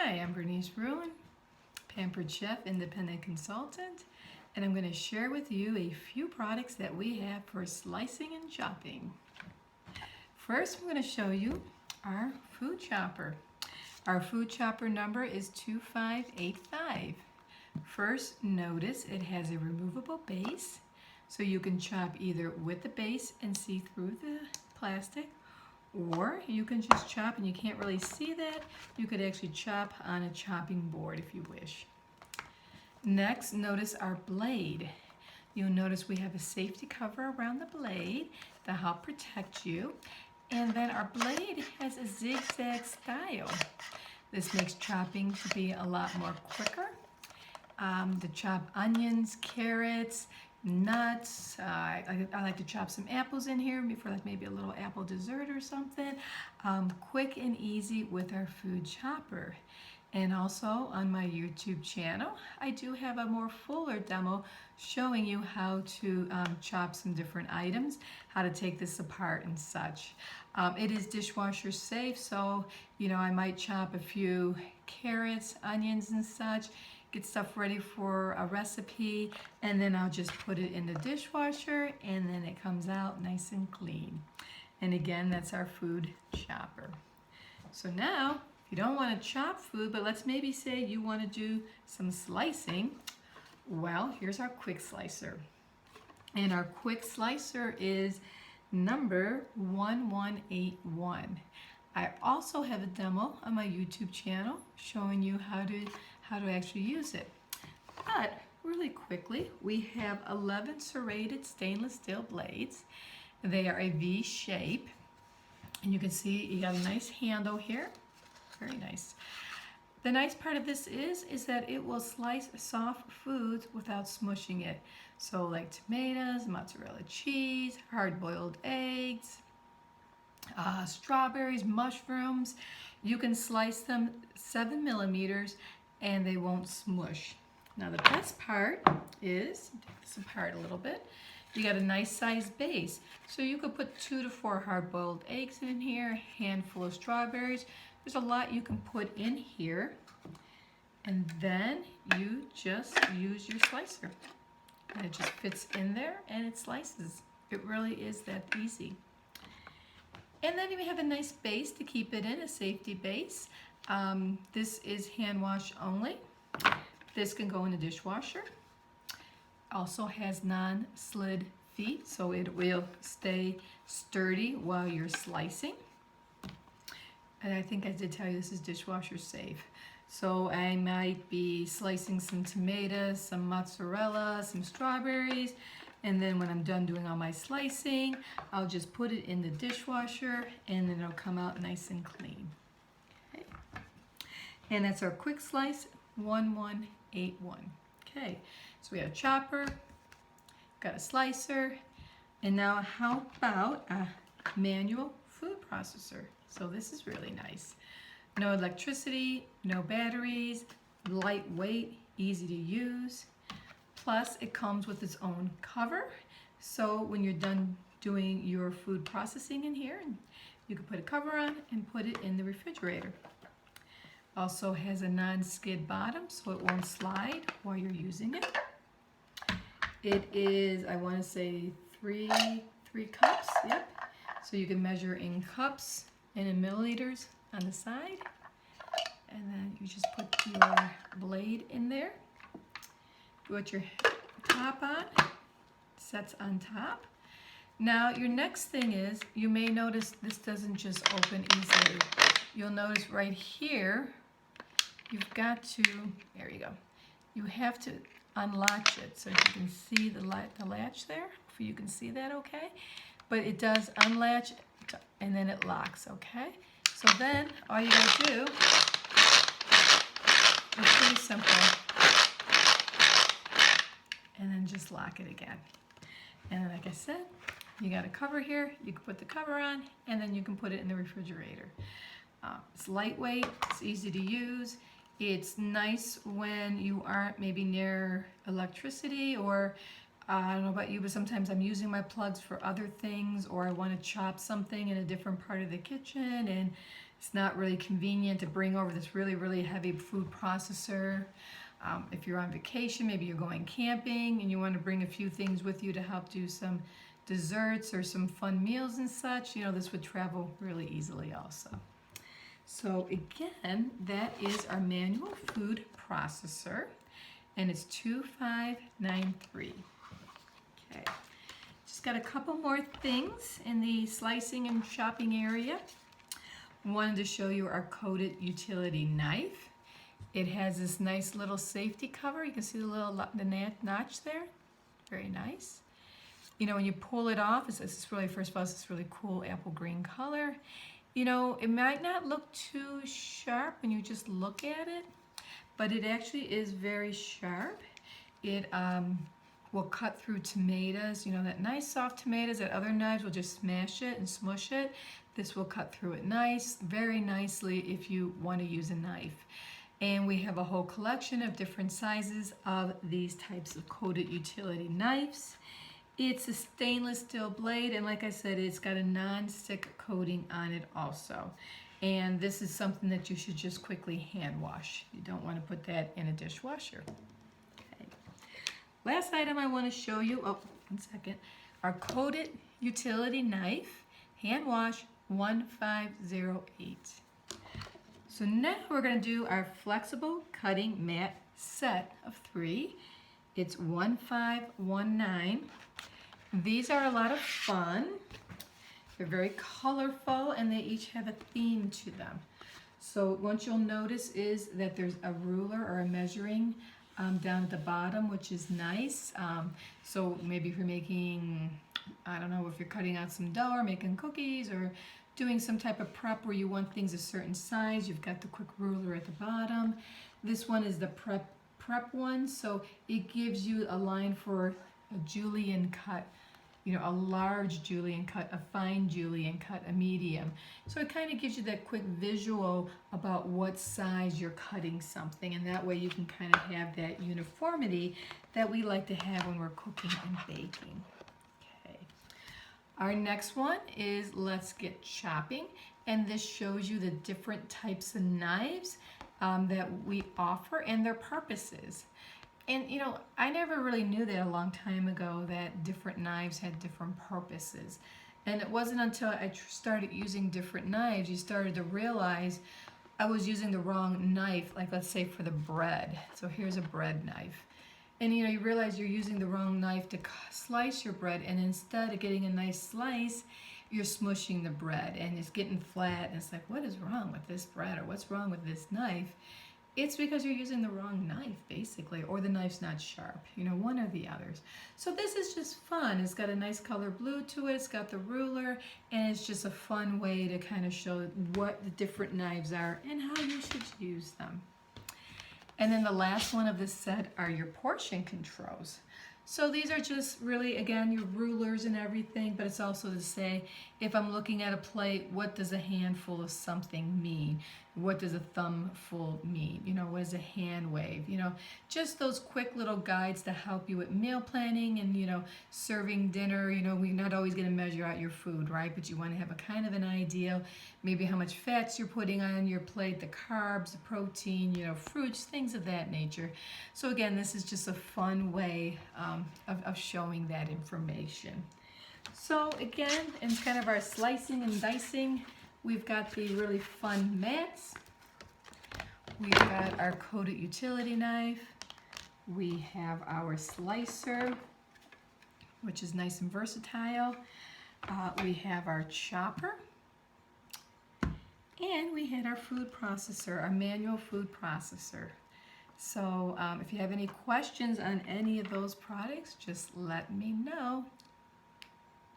Hi, I'm Bernice Ruin, Pampered Chef Independent Consultant, and I'm going to share with you a few products that we have for slicing and chopping. First, I'm going to show you our food chopper. Our food chopper number is 2585. First, notice it has a removable base, so you can chop either with the base and see through the plastic, or you can just chop and you can't really see that. You could actually chop on a chopping board if you wish. Next, notice our blade. You'll notice we have a safety cover around the blade to help protect you. And then our blade has a zigzag style. This makes chopping to be a lot more quicker. To chop onions, carrots, nuts. I like to chop some apples in here for like maybe a little apple dessert or something. Quick and easy with our food chopper. And also on my YouTube channel, I do have a more fuller demo showing you how to chop some different items, how to take this apart and such. It is dishwasher safe, so I might chop a few carrots, onions and such, get stuff ready for a recipe, and then I'll just put it in the dishwasher and then it comes out nice and clean. And again, that's our food chopper. So now, if you don't want to chop food, but let's maybe say you want to do some slicing, well, here's our quick slicer. And our quick slicer is number 1181. I also have a demo on my YouTube channel showing you how to actually use it. But really quickly, we have 11 serrated stainless steel blades. They are a V shape, and you can see you got a nice handle here. Very nice. The nice part of this is that it will slice soft foods without smushing it. So like tomatoes, mozzarella cheese, hard-boiled eggs, strawberries, mushrooms. You can slice them 7 millimeters and they won't smush. Now the best part is, take this apart a little bit, you got a nice sized base. So you could put 2 to 4 hard-boiled eggs in here, a handful of strawberries. There's a lot you can put in here. And then you just use your slicer. And it just fits in there and it slices. It really is that easy. And then we have a nice base to keep it in, a safety base. This is hand wash only. This can go in the dishwasher. Also has non-slid feet, so it will stay sturdy while you're slicing. And I think I did tell you this is dishwasher safe. So I might be slicing some tomatoes, some mozzarella, some strawberries, and then when I'm done doing all my slicing, I'll just put it in the dishwasher and then it'll come out nice and clean. Okay. And that's our quick slice 1181. Okay, so we have a chopper, got a slicer, and now how about a manual food processor? So this is really nice. No electricity, no batteries, lightweight, easy to use. Plus it comes with its own cover. So when you're done doing your food processing in here, you can put a cover on and put it in the refrigerator. Also has a non-skid bottom so it won't slide while you're using it. It is, I want to say three cups, yep. So you can measure in cups and in milliliters on the side. And then you just put your blade in there. Put your top on, sets on top. Now your next thing is, you may notice this doesn't just open easily. You'll notice right here, you've got to, there you go. You have to unlatch it so you can see the latch there. If you can see that okay. But it does unlatch and then it locks, okay? So then all you gotta do, it's pretty simple. And then just lock it again. And then, like I said, you got a cover here. You can put the cover on, and then you can put it in the refrigerator. It's lightweight. It's easy to use. It's nice when you aren't maybe near electricity, or I don't know about you, but sometimes I'm using my plugs for other things, or I want to chop something in a different part of the kitchen, and It's not really convenient to bring over this really, really heavy food processor. If you're on vacation, maybe you're going camping and you want to bring a few things with you to help do some desserts or some fun meals and such, you know, this would travel really easily also. So again, that is our manual food processor, and it's 2593. Okay, just got a couple more things in the slicing and chopping area. Wanted to show you our coated utility knife. It has this nice little safety cover. You can see the notch there. Very nice. You know, when you pull it off, it's really, first of all, it's this really cool apple green color. You know, it might not look too sharp when you just look at it, but it actually is very sharp. It will cut through tomatoes. You know, that nice soft tomatoes that other knives will just smash it and smush it. This will cut through it very nicely if you want to use a knife. And we have a whole collection of different sizes of these types of coated utility knives. It's a stainless steel blade, and like I said, it's got a non-stick coating on it also. And this is something that you should just quickly hand wash. You don't want to put that in a dishwasher. Okay. Last item I want to show you, oh, 1 second, our coated utility knife, hand wash 1508. So now we're going to do our flexible cutting mat set of 3. It's 1519. These are a lot of fun. They're very colorful and they each have a theme to them. So what you'll notice is that there's a ruler or a measuring down at the bottom, which is nice. So maybe if you're making, I don't know, if you're cutting out some dough or making cookies or doing some type of prep where you want things a certain size, you've got the quick ruler at the bottom. This one is the prep one, so it gives you a line for a julienne cut, you know, a large julienne cut, a fine julienne cut, a medium. So it kind of gives you that quick visual about what size you're cutting something, and that way you can kind of have that uniformity that we like to have when we're cooking and baking. Our next one is Let's Get Chopping, and this shows you the different types of knives that we offer and their purposes. And you know, I never really knew that a long time ago that different knives had different purposes. And it wasn't until I started using different knives, you started to realize I was using the wrong knife, like let's say for the bread. So here's a bread knife. And you know, you realize you're using the wrong knife to slice your bread, and instead of getting a nice slice, you're smushing the bread and it's getting flat, and it's like, what is wrong with this bread, or what's wrong with this knife? It's because you're using the wrong knife, basically, or the knife's not sharp, you know, one or the others. So this is just fun. It's got a nice color blue to it, it's got the ruler, and it's just a fun way to kind of show what the different knives are and how you should use them. And then the last one of this set are your portion controls. So these are just really, again, your rulers and everything, but it's also to say, if I'm looking at a plate, what does a handful of something mean? What does a thumbful mean? You know, what is a hand wave? You know, just those quick little guides to help you with meal planning and, you know, serving dinner. You know, we're not always going to measure out your food, right? But you want to have a kind of an idea, maybe how much fats you're putting on your plate, the carbs, the protein, you know, fruits, things of that nature. So again, this is just a fun way of showing that information. So again, in kind of our slicing and dicing, we've got the really fun mats. We've got our coated utility knife. We have our slicer, which is nice and versatile. We have our chopper. And we had our food processor, our manual food processor. So if you have any questions on any of those products, just let me know.